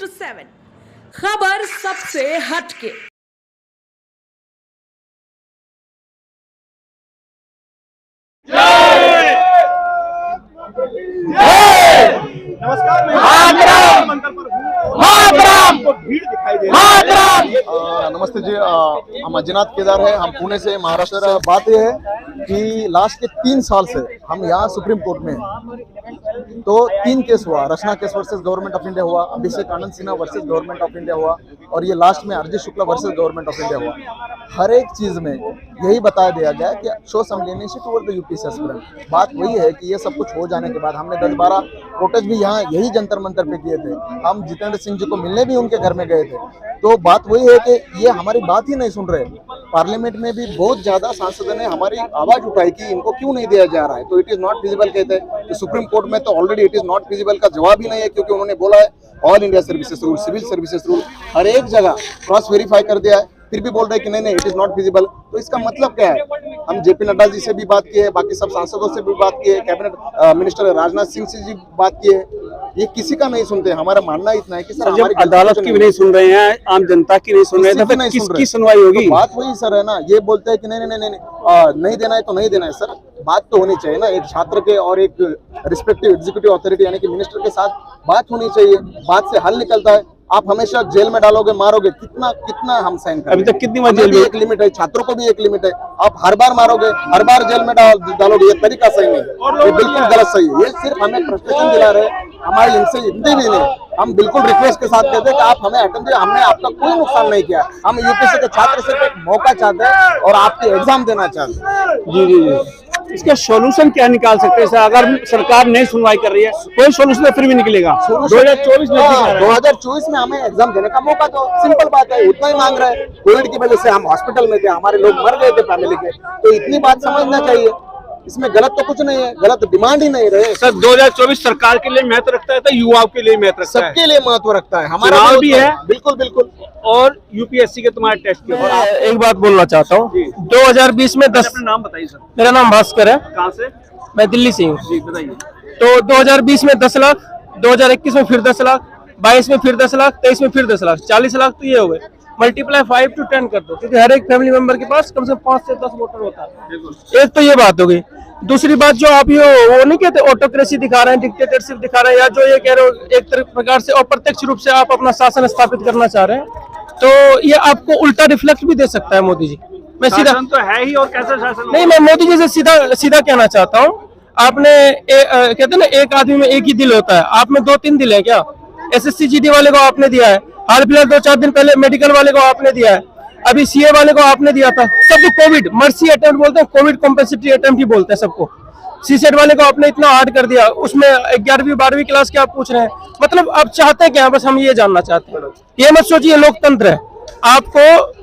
7 खबर सबसे हटके। नमस्ते जी, हम अजनाथ केदार है, हम पुणे से, महाराष्ट्र। बात यह है कि लास्ट के 3 साल से हम यहाँ सुप्रीम कोर्ट में हैं। तो 3 केस हुआ, Rachna case versus government of India हुआ, Abhishek Anand Sinha versus government of India हुआ, और ये लास्ट में Arjit Shukla versus government of India हुआ। हर एक चीज में यही बताया दिया गया कि show some leniency toward the UPSC aspirant. बात वही है कि ये सब कुछ हो जाने के बाद हमने 10-12 प्रोटेस्ट भी यहाँ यही जंतर मंतर पे किए थे। हम जितेंद्र सिंह जी को मिलने भी उनके घर में गए थे। तो बात वही है कि ये हमारी बात ही नहीं सुन रहे। पार्लियामेंट में भी बहुत ज्यादा सांसदों ने हमारी आवाज उठाई कि इनको क्यों नहीं दिया जा रहा है, तो इट इज नॉट फिजिबल कहते हैं। तो सुप्रीम कोर्ट में तो already it is not feasible का जवाब ही नहीं है, क्योंकि उन्होंने बोला है all India services rule, civil services rule हर एक जगह क्रॉस वेरीफाई कर दिया है, फिर भी बोल रहे हैं कि नहीं इट इज नॉट फिजिबल। तो इसका मतलब क्या है? हम जेपी नड्डा जी से भी बात किए, बाकी सब सांसदों से भी बात किए, कैबिनेट मिनिस्टर राजनाथ सिंह से जी बात किए, ये किसी का नहीं सुनते। हमारा मानना इतना है कि सर जब अदालत की भी नहीं सुन रहे हैं, आम जनता की नहीं सुन रहे हैं, तो किसकी सुनवाई होगी? तो बात वही सर है ना, ये बोलते हैं कि नहीं देना है तो नहीं देना है। सर बात तो होनी चाहिए ना, एक छात्र के और एक रिस्पेक्टिव एग्जीक्यूटिव अथॉरिटी यानी कि मिनिस्टर के साथ बात होनी चाहिए, बात से हल निकलता है। आप हमेशा जेल में डालोगे, मारोगे, कितना हम साइन करें? अभी तक कितनी बार जेल में? एक लिमिट है, छात्रों को भी एक लिमिट है। आप हर बार मारोगे, हर बार जेल में डालोगे, ये तरीका सही नहीं, ये बिल्कुल गलत सही है। ये सिर्फ हमें फ्रस्ट्रेशन दिला रहे, हमारी इनसे हिंदी भी नहीं। हम बिल्कुल रिक्वेस्ट के साथ कहते हैं कि आप हमें अटेंड, हमने आपका कोई नुकसान नहीं किया। हम यूपीएससी के छात्र सिर्फ एक मौका चाहते हैं और आपकी एग्जाम देना चाहते हैं। जी जी जी, इसका सॉल्यूशन क्या निकाल सकते हैं? अगर सरकार नहीं सुनवाई कर रही है, कोई सॉल्यूशन फिर भी निकलेगा। 2024 में हमें एग्जाम देने का मौका, तो सिंपल बात है, उतना ही मांग रहे हैं। कोविड की वजह से हम हॉस्पिटल में थे, हमारे लोग मर गए थे फैमिली के, तो इतनी बात समझना चाहिए। इसमें गलत तो कुछ नहीं है, गलत डिमांड ही नहीं रहे। सर 2024 सरकार के लिए महत्व रखता है, तो युवाओं के लिए महत्व रखता है, सबके लिए महत्व रखता है। हमारा भी है, बिल्कुल बिल्कुल। और यूपीएससी के तुम्हारे टेस्ट के और एक बात बोलना चाहता हूँ, 2020 में 10। अपना नाम बताइए सर। मेरा नाम भास्कर है। कहाँ से? मैं दिल्ली से हूँ। जी बताइए। तो 2020 में 10 लाख, 2021 में फिर 10 लाख, 22 में फिर 10 लाख, 23 में फिर 10 लाख, 40 लाख तो ये हो गए। मल्टीप्लाई 5 to 10 कर दो, क्योंकि हर एक फैमिली मेंबर के पास कम से कम 5 से 10 वोटर होता है। एक तो ये बात हो गई। दूसरी बात, जो आप ये वो नहीं कहते ऑटोक्रेसी दिखा रहे हैं, डिक्टेटरशिप दिखा रहे हैं, या जो ये कह रहे हो एक प्रकार से अप्रत्यक्ष रूप से आप अपना शासन स्थापित करना चाह रहे हैं, तो ये आपको उल्टा रिफ्लेक्ट भी दे सकता है मोदी जी। मैं सीधा तो है ही, और कैसा शासन नहीं, मैं मोदी जी से सीधा कहना चाहता हूँ। आपने कहते हैं ना, एक आदमी में एक ही दिल होता है, आप में 2-3 दिल है क्या? एसएससी जीडी वाले को आपने दिया है, हाल फिलहाल 2-4 दिन पहले मेडिकल वाले को आपने दिया है, अभी सीए वाले को आपने दिया था। सबको कोविड मर्सी अटेम्प्ट बोलते हैं, कोविड कॉम्पेंसेटरी अटेम्प्ट ही बोलते हैं सबको। सीसेट वाले को आपने इतना हार्ड कर दिया, उसमें 11वीं 12वीं क्लास के आप पूछ रहे हैं। मतलब आप चाहते क्या है? बस हम ये जानना चाहते हैं। ये मत सोचिए लोकतंत्र है, आपको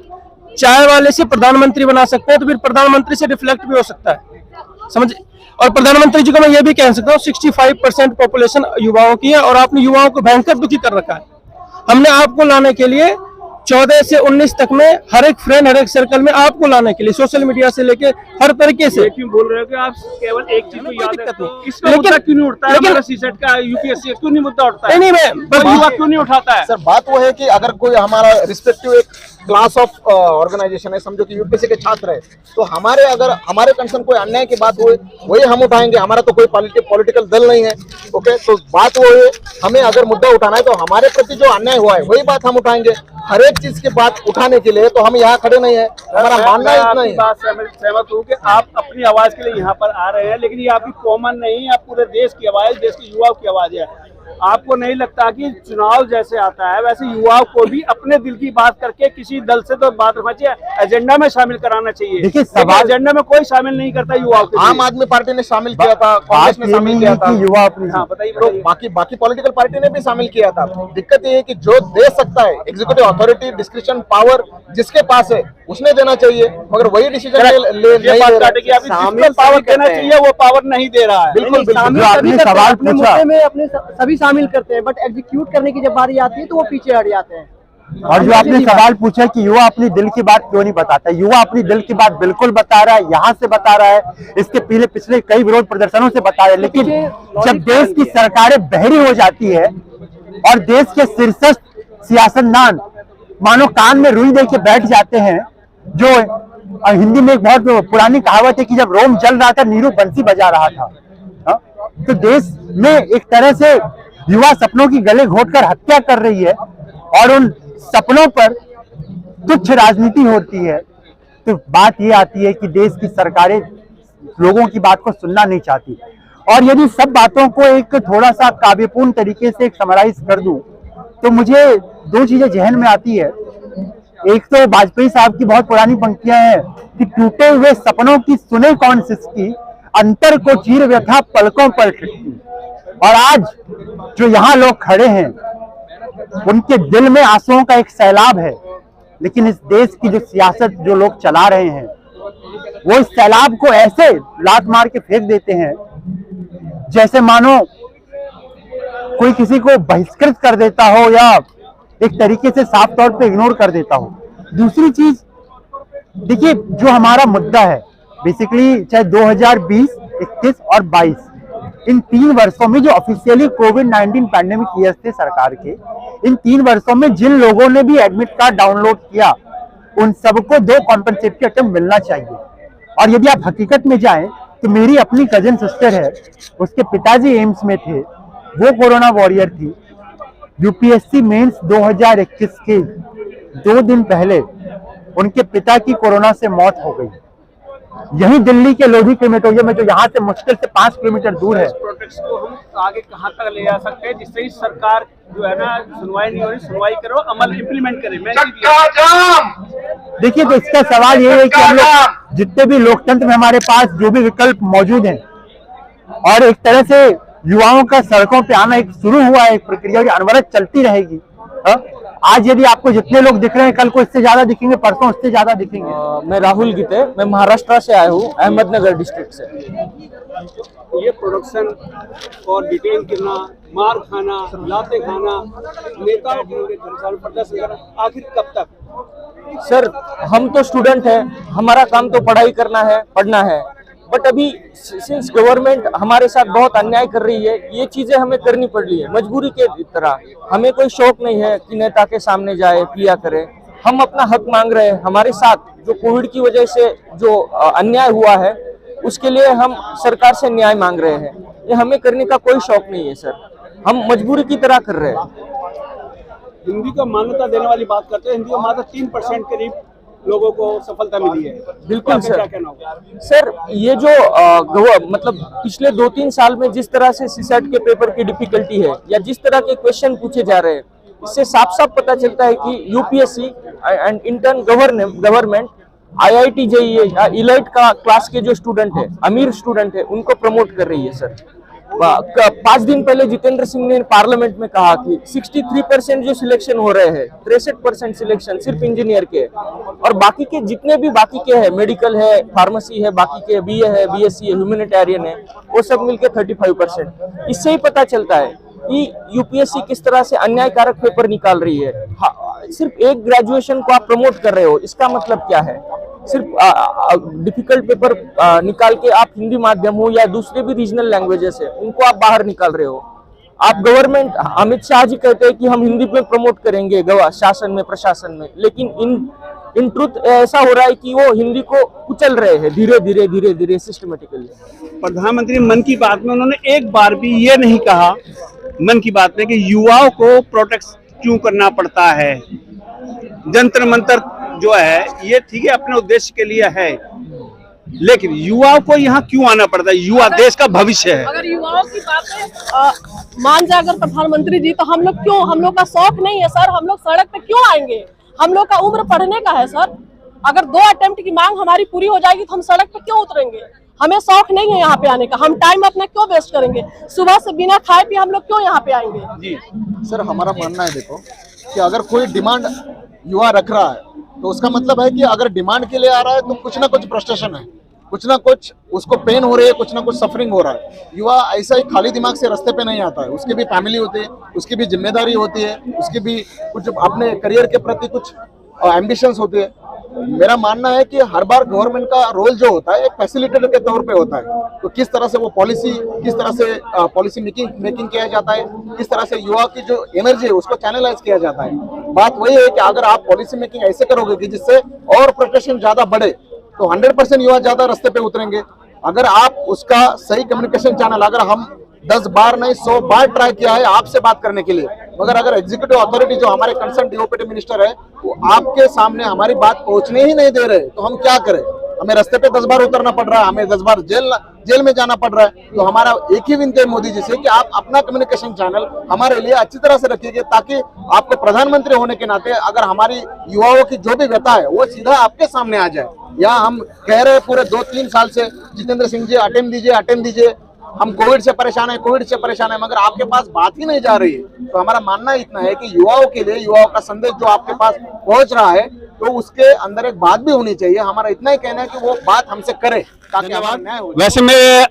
चाय वाले से प्रधानमंत्री बना सकते हैं, तो फिर प्रधानमंत्री से रिफ्लेक्ट भी हो सकता है, समझ। और प्रधानमंत्री जी को मैं ये भी कह सकता हूँ, 65% पॉपुलेशन युवाओं की है, और आपने युवाओं को भयंकर दुखी कर रखा है। हमने आपको लाने के लिए 14 से 19 तक में हर एक फ्रेंड, हर एक सर्कल में आपको लाने के लिए सोशल मीडिया से लेके हर तरीके से। क्यों बोल रहे हो कि आप केवल एक चीज को याद रखते हो? इसका मुद्दा क्यों नहीं उठता है? हमारा सीसेट का, यूपीएससी क्यों नहीं मुद्दा उठता है? नहीं, मैं युवा क्यों नहीं उठाता है? सर बात वो है कि अगर कोई हमारा रिस्पेक्टिव एक क्लास ऑफ ऑर्गेनाइजेशन है, समझो कि यूपीएससी के छात्र है, तो अगर हमारे कंसर्न कोई अन्याय की बात हुई, वही हम उठाएंगे। हमारा तो कोई पॉलिटिकल दल नहीं है, ओके। तो बात वो है, हमें अगर मुद्दा उठाना है तो हमारे प्रति जो अन्याय हुआ है वही बात हम उठाएंगे। हर एक चीज की बात उठाने के लिए तो हम यहाँ खड़े नहीं है, हमारा मानना इतना ही। बात सहमत हूँ कि आप अपनी आवाज के लिए यहाँ पर आ रहे हैं, लेकिन ये आपकी कॉमन नहीं है, आप पूरे देश की आवाज, देश के युवाओं की आवाज है। आपको नहीं लगता कि चुनाव जैसे आता है वैसे युवाओं को भी अपने दिल की बात करके किसी दल से तो बात रखना चाहिए, एजेंडा में शामिल कराना चाहिए? देखिए, सवाल एजेंडा में कोई शामिल नहीं करता युवाओं को। आम आदमी पार्टी ने शामिल किया था, कांग्रेस ने शामिल किया था, युवा हाँ बताइए। तो बाकी पॉलिटिकल पार्टी ने भी शामिल किया था। दिक्कत ये है कि जो दे सकता है एग्जीक्यूटिव अथॉरिटी, डिस्क्रिप्शन पावर जिसके पास है उसने देना चाहिए, मगर वही डिसीजन पावर देना चाहिए, वो पावर नहीं दे रहा है। बिल्कुल सवाल अपने मुद्दे में अपने सभी शामिल करते हैं, बट एग्जीक्यूट करने की जब बारी आती है तो वो पीछे हट जाते हैं। और जो आपने सवाल पूछा कि युवा अपनी दिल की बात क्यों नहीं बताता, युवा अपनी दिल की बात बिल्कुल बता रहा है, यहाँ से बता रहा है, इसके पिछले कई विरोध प्रदर्शनों से बता रहा है। लेकिन जब देश की सरकारें बहरी हो जाती है और देश के शीर्षस्थ सियासतदान मानो कान में रुई दे के बैठ जाते हैं। जो हिंदी में एक बहुत पुरानी कहावत है कि जब रोम जल रहा था नीरू बंसी बजा रहा था। तो देश में एक तरह से युवा सपनों की गले घोंटकर हत्या कर रही है और उन सपनों पर तुच्छ राजनीति होती है। तो बात ये आती है कि देश की सरकारें लोगों की बात को सुनना नहीं चाहती। और यदि सब बातों को एक थोड़ा सा काव्यपूर्ण तरीके से समराइज कर दूं तो मुझे दो चीजें जहन में आती है। एक तो वाजपेयी साहब की बहुत पुरानी पंक्तियां हैं कि टूटे हुए सपनों की सुने कौन सिसकी, अंतर को चीर व्यथा पलकों पर खिड़की। और आज जो यहाँ लोग खड़े हैं उनके दिल में आंसुओं का एक सैलाब है, लेकिन इस देश की जो सियासत जो लोग चला रहे हैं वो इस सैलाब को ऐसे लात मार के फेंक देते हैं जैसे मानो कोई किसी को बहिष्कृत कर देता हो या एक तरीके से साफ तौर पे इग्नोर कर देता हो। दूसरी चीज देखिए, जो हमारा मुद्दा है बेसिकली चाहे 2020, 21 और 22 इन 3 वर्षों में जो ऑफिशियली कोविड-19 पैंडेमिक ईयर्स थे सरकार के, इन 3 वर्षों में जिन लोगों ने भी एडमिट कार्ड डाउनलोड किया उन सबको 2 कॉम्पेंसेटरी आइटम मिलना चाहिए। और यदि आप हकीकत में जाएं तो मेरी अपनी कजन सिस्टर है, उसके पिताजी एम्स में थे, वो कोरोना वॉरियर थी। यूपीएससी मेंस 2021 के 2 दिन पहले उनके पिता की कोरोना से मौत हो गई, यही दिल्ली के लोधी क्रिमेटोरियम में, जो यहाँ से मुश्किल से 5 किलोमीटर दूर है। प्रोटेक्ट्स को हम आगे कहाँ तक ले जा सकते हैं जिससे सरकार जो है ना सुनवाई नहीं हो रही, सुनवाई करो, अमल इम्प्लीमेंट करे। देखिए, तो इसका सवाल ये है कि हम लोग जितने भी लोकतंत्र में हमारे पास जो भी विकल्प मौजूद हैं और एक तरह से युवाओं का सड़कों पे आना एक शुरू हुआ है, एक प्रक्रिया की अनवरत चलती रहेगी। आज यदि आपको जितने लोग दिख रहे हैं कल को इससे ज्यादा दिखेंगे, परसों इससे ज्यादा दिखेंगे। मैं राहुल गीते, मैं महाराष्ट्र से आया हूँ, अहमदनगर डिस्ट्रिक्ट से। ये प्रोडक्शन और डिटेन करना, मार खाना, लाते खाना, नेताओं के प्रदर्शन करना, आखिर कब तक? सर, हम तो स्टूडेंट हैं, हमारा काम तो पढ़ाई करना है, पढ़ना है, बट अभी सिंस गवर्नमेंट हमारे साथ बहुत अन्याय कर रही है, ये चीजें हमें करनी पड़ रही है मजबूरी के तरह। हमें कोई शौक नहीं है कि नेता के सामने जाए, पिया करे। हम अपना हक मांग रहे हैं। हमारे साथ जो कोविड की वजह से जो अन्याय हुआ है उसके लिए हम सरकार से न्याय मांग रहे हैं। ये हमें करने का कोई शौक नहीं है सर, हम मजबूरी की तरह कर रहे हैं। हिंदी को मान्यता देने वाली बात करते हैं, हिंदी को मात्र 3% करीब लोगों को सफलता मिली है। बिल्कुल सर। क्या कहना होगा सर, ये जो मतलब पिछले 2-3 साल में जिस तरह से सीसैट के पेपर की डिफिकल्टी है या जिस तरह के क्वेश्चन पूछे जा रहे हैं, इससे साफ साफ पता चलता है कि UPSC and intern government IIT JEE या इलाइट का क्लास के जो स्टूडेंट है, अमीर स्टूडेंट है, उनको प्रमोट कर रही है सर। 5 दिन पहले जितेंद्र सिंह ने पार्लियामेंट में कहा कि 63% जो सिलेक्शन हो रहे हैं, 63% सिलेक्शन सिर्फ इंजीनियर के, और बाकी के जितने भी बाकी के हैं, मेडिकल है, फार्मेसी है, बाकी के BA है, BSc है, ह्यूमैनिटेरियन है, वो सब मिलके 35%। इससे ही पता चलता है कि यूपीएससी किस तरह से अन्यायकारक पेपर निकाल रही है। सिर्फ एक ग्रेजुएशन को आप प्रमोट कर रहे हो, इसका मतलब क्या है? सिर्फ डिफिकल्ट पेपर निकाल के आप हिंदी माध्यम हो या दूसरे भी रीजनल लैंग्वेजेस है उनको आप बाहर निकाल रहे हो। आप गवर्नमेंट, अमित शाह जी कहते हैं कि हम हिंदी में प्रमोट करेंगे शासन में, प्रशासन में, लेकिन इन ट्रुथ ऐसा हो रहा है कि वो हिंदी को कुचल रहे हैं धीरे धीरे सिस्टमेटिकली। प्रधानमंत्री मन की बात में उन्होंने एक बार भी ये नहीं कहा मन की बात में कि युवाओं को प्रोटेक्ट क्यों करना पड़ता है। जंतर मंतर जो है ये ठीक है, अपने उद्देश्य के लिए है, लेकिन युवाओं को यहाँ क्यों आना पड़ता है? युवा देश का भविष्य है। अगर युवाओं की बात मान जाए अगर प्रधानमंत्री जी, तो हम लोग क्यों, हम लोग का शौक नहीं है सर, हम लोग सड़क पे क्यों आएंगे? हम लोग का उम्र पढ़ने का है सर। अगर 2 अटेम्प्ट की मांग हमारी पूरी हो जाएगी तो हम सड़क पे क्यों उतरेंगे? हमें शौक नहीं है यहाँ पे आने का, हम टाइम अपना क्यों वेस्ट करेंगे? सुबह से बिना खाए पिए हम लोग क्यों यहाँ पे आएंगे? जी सर, हमारा मानना है देखो कि अगर कोई डिमांड युवा रख रहा है तो उसका मतलब है कि अगर डिमांड के लिए आ रहा है तो कुछ ना कुछ फ्रस्ट्रेशन है, कुछ ना कुछ उसको पेन हो रही है, कुछ ना कुछ सफरिंग हो रहा है। युवा ऐसा ही खाली दिमाग से रास्ते पे नहीं आता है, उसकी भी फैमिली होती है, उसकी भी जिम्मेदारी होती है, उसकी भी कुछ अपने करियर के प्रति कुछ एम्बिशंस होती है। मेरा मानना है कि हर बार गवर्नमेंट का रोल जो होता है एक फैसिलिटेटर के तौर पे होता है। तो किस तरह से वो किस तरह से पॉलिसी मेकिंग किया जाता है, किस तरह से युवा की जो एनर्जी है उसको चैनलाइज किया जाता है। बात वही है कि अगर आप पॉलिसी मेकिंग ऐसे करोगे कि जिससे और प्रोटेक्शन ज्यादा बढ़े तो 100% युवा ज्यादा रास्ते पे उतरेंगे। अगर आप उसका सही कम्युनिकेशन चैनल, अगर हम 10 बार नहीं 100 बार ट्राई किया है आपसे बात करने के लिए, मगर अगर एग्जीक्यूटिव अथॉरिटी जो हमारे कंसर्न डीओपीटी मिनिस्टर है वो आपके सामने हमारी बात पहुंचने ही नहीं दे रहे, तो हम क्या करें? हमें रास्ते पे 10 बार उतरना पड़ रहा है, हमें 10 बार जेल में जाना पड़ रहा है। तो हमारा एक ही विनती है मोदी जी से कि आप अपना कम्युनिकेशन चैनल हमारे लिए अच्छी तरह से रखिए, ताकि आपको प्रधानमंत्री होने के नाते अगर हमारी युवाओं की जो भी व्यथा है वो सीधा आपके सामने आ जाए। यहाँ हम कह रहे हैं पूरे 2-3 साल से जितेंद्र सिंह जी अटेम्प्ट दीजिए, हम कोविड से परेशान है, मगर आपके पास बात ही नहीं जा रही है। तो हमारा मानना इतना है कि युवाओं के लिए, युवाओं का संदेश जो आपके पास पहुंच रहा है तो उसके अंदर एक बात भी होनी चाहिए। हमारा इतना ही कहना है कि वो बात हमसे करे ताकि हमारा न्याय हो। वैसे मैं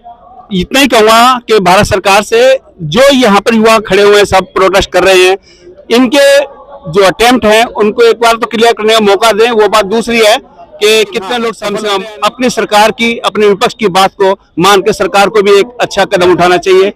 इतना ही कहूँगा कि भारत सरकार से जो यहाँ पर युवा खड़े हुए हैं, सब प्रोटेस्ट कर रहे हैं, इनके जो अटेम्प्ट है उनको एक बार तो क्लियर करने का मौका दें। वो बात दूसरी है कि कितने लोग कम से कम अपनी सरकार की, अपने विपक्ष की बात को मान के सरकार को भी एक अच्छा कदम उठाना चाहिए।